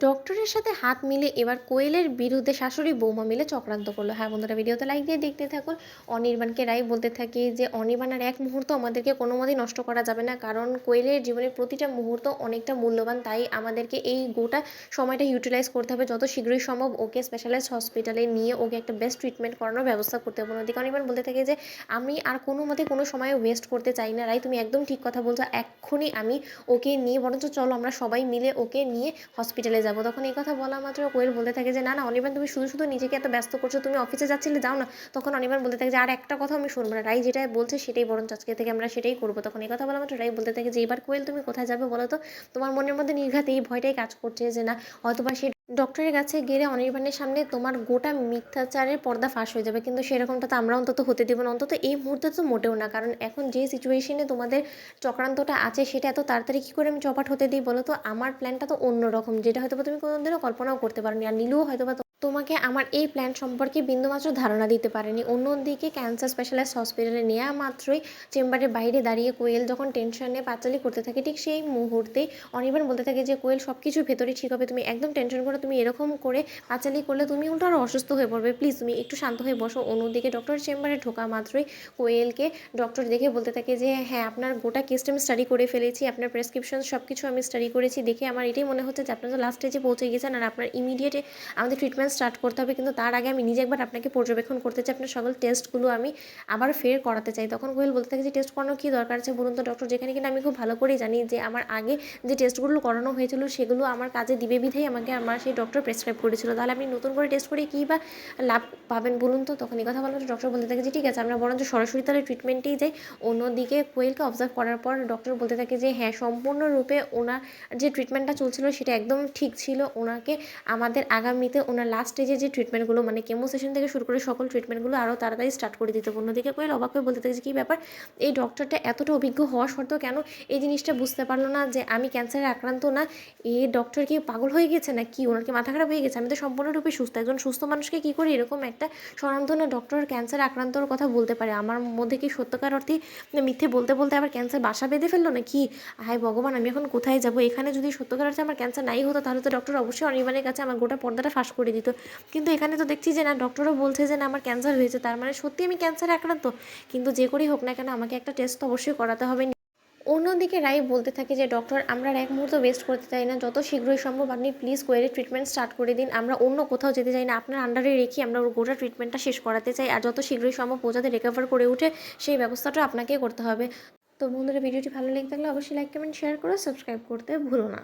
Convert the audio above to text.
ডক্টরের সাথে হাত মিলে এবার কোয়েলের বিরুদ্ধে শাশুড়ি বৌমা মিলে চক্রান্ত করলো। হ্যাঁ বন্ধুরা, ভিডিওতে লাইক দিয়ে দেখতে থাকুন। অনির্বাণকে রাই বলতে থাকে যে অনির্বাণ আর এক মুহূর্ত আমাদেরকে কোনো মতেই নষ্ট করা যাবে না, কারণ কোয়েলের জীবনের প্রতিটা মুহূর্ত অনেকটা মূল্যবান, তাই আমাদেরকে এই গোটা সময়টা ইউটিলাইজ করতে হবে। যত শীঘ্রই সম্ভব ওকে স্পেশালাইজড হসপিটালে নিয়ে ওকে একটা বেস্ট ট্রিটমেন্ট করানোর ব্যবস্থা করতে হবে। অন্যদিকে অনির্বাণ বলতে থাকে যে আমি আর কোনো মতে কোনো সময় ওয়েস্ট করতে চাই না। রাই, তুমি একদম ঠিক কথা বলছো, এক্ষুনি আমি ওকে নিয়ে, বরঞ্চ চলো আমরা সবাই মিলে ওকে নিয়ে হসপিটালে যাবো। তখন এই কথা বলা মাত্র কোয়েল বলতে থাকে যে না না অনির্বাণ, তুমি শুধু শুধু নিজেকে এত ব্যস্ত করছো, তুমি অফিসে যাচ্ছিলে, যাও না। তখন অনির্বাণ বলতে থাকে যে আর একটা কথা আমি শুনবো না, রাই যেটা বলছে সেটাই বরঞ্চ আজকে থেকে আমরা সেটাই করবো। তখন এই কথা বলা মাত্র রাই বলতে থাকে যে এবার কোয়েল তুমি কোথায় যাবে বলো তো? তোমার মনের মধ্যে নির্ঘাত এই ভয়টাই কাজ করছে যে না হয়তোবা সেই ডক্টরের কাছে গেলে অনির্বাণের সামনে তোমার গোটা মিথ্যাচারের পর্দা ফাঁস হয়ে যাবে, কিন্তু সেরকমটা তো আমরা অন্তত হতে দেবো না, অন্তত এই মুহূর্তে তো মোটেও না। কারণ এখন যে সিচুয়েশনে তোমাদের চক্রান্তটা আছে সেটা এত তাড়াতাড়ি কী করে আমি চপাট হতে দিই বলো তো? আমার প্ল্যানটা তো অন্যরকম, যেটা হয়তো তুমি কোনোদিনও কল্পনাও করতে পারোনি, আর নীলুও হয়তো বা তোমাকে আমার এই প্ল্যান সম্পর্কে বিন্দুমাত্র ধারণা দিতে পারেনি। অন্যদিকে ক্যান্সার স্পেশালাইজড হসপিটালে নেওয়া মাত্রই চেম্বারের বাইরে দাঁড়িয়ে কোয়েল যখন টেনশনে পাঁচালি করতে থাকে, ঠিক সেই মুহূর্তেই অনির্বাণ বলতে থাকে যে কোয়েল সব কিছু ভেতরে ঠিক হবে, তুমি একদম টেনশন করো, তুমি এরকম করে পাঁচালি করলে তুমি উল্টো আরও অসুস্থ হয়ে পড়বে, প্লিজ তুমি একটু শান্ত হয়ে বসো। অন্যদিকে ডক্টর চেম্বারে ঢোকা মাত্রই কোয়েলকে ডক্টর দেখে বলতে থাকে যে হ্যাঁ আপনার গোটা কেসটা আমি স্টাডি করে ফেলেছি, আপনার প্রেসক্রিপশন সব কিছু আমি স্টাডি করেছি, দেখে আমার এটাই মনে হচ্ছে যে আপনার তো লাস্ট স্টেজে পৌঁছে গেছেন আর আপনার ইমিডিয়েটে আমাদের ট্রিটমেন্ট স্টার্ট করতে হবে। কিন্তু তার আগে আমি নিজে একবার আপনাকে পর্যবেক্ষণ করতে চাই, আপনার সকল টেস্টগুলো আমি আবার ফের করাতে চাই। তখন কোয়েল বলতে থাকে যে টেস্ট করানোর কী দরকার আছে বলুন তো ডক্টর, যেখানে কিনা আমি খুব ভালো করেই জানি যে আমার আগে যে টেস্টগুলো করানো হয়েছিল সেগুলো আমার কাজে দিবে বিধেই আমাকে আমার সেই ডক্টর প্রেসক্রাইব করেছিল, তাহলে আপনি নতুন করে টেস্ট করে কী বা লাভ পাবেন বলুন তো? তখন এই কথা বলার ডক্টর বলতে থাকে যে ঠিক আছে আমরা বরঞ্চ সরাসরি তাহলে ট্রিটমেন্টেই যাই। অন্যদিকে কোয়েলকে অবজার্ভ করার পর ডক্টর বলতে থাকে যে হ্যাঁ সম্পূর্ণরূপে ওনার যে ট্রিটমেন্টটা চলছিল সেটা একদম ঠিক ছিল। ওনাকে আমাদের আগামীতে ওনার লাস্ট স্টেজে যে ট্রিটমেন্টগুলো মানে কেমো সেশন থেকে শুরু করে সকল ট্রিটমেন্টগুলো আরও তাড়াতাড়ি স্টার্ট করে দিতে। অন্যদিকে কোয়েল অবাক হয়ে বলতে থাকে যে কী ব্যাপার, এই ডক্টরটা এতটা অভিজ্ঞ হওয়া সত্ত্বেও কেন এই জিনিসটা বুঝতে পারলো না যে আমি ক্যান্সারে আক্রান্ত না? এই ডক্টর কি পাগল হয়ে গেছে না কি, ওনার কি মাথা খারাপ হয়ে গেছে? আমি তো সম্পূর্ণরূপে সুস্থ, একজন সুস্থ মানুষকে কী করে এরকম একটা স্বনামধন্য ডক্টর ক্যান্সার আক্রান্তর কথা বলতে পারে? আমার মধ্যে কি সত্যকার অর্থে মিথ্যে বলতে বলতে আবার ক্যান্সার বাসা বেঁধে ফেললো না কি? হায় ভগবান, আমি এখন কোথায় যাবো? এখানে যদি সত্যকার অর্থে আমার ক্যান্সার নাই হতো তাহলে তো ডক্টর অবশ্যই অনির্বাণের কাছে আমার গোটা পর্দাটা ফাঁস করে দিত, কিন্তু এখানে তো দেখছি যে না, ডক্টরও বলছে যে না আমার ক্যান্সার হয়েছে, তার মানে সত্যি আমি ক্যান্সারে আক্রান্ত। কিন্তু যে করেই হোক না কেন আমাকে একটা টেস্ট তো অবশ্যই করাতে হবে। অন্যদিকে রাই বলতে থাকে যে ডক্টর আমরা আর এক মুহূর্ত ওয়েস্ট করতে চাই না, যত শীঘ্রই সম্ভব আপনি প্লিজ কোয়েলের ট্রিটমেন্ট স্টার্ট করে দিন, আমরা অন্য কোথাও যেতে চাই না, আপনার আন্ডারে রেখে আমরা ওর গোটা ট্রিটমেন্টটা শেষ করাতে চাই, আর যত শীঘ্রই সম্ভব ও যাতে রিকভার করে উঠে সেই ব্যবস্থাটা আপনাকেই করতে হবে। তো বন্ধুরা, ভিডিওটি ভালো লেগে থাকলে অবশ্যই লাইক কমেন্ট শেয়ার করে সাবস্ক্রাইব করতে ভুলো না।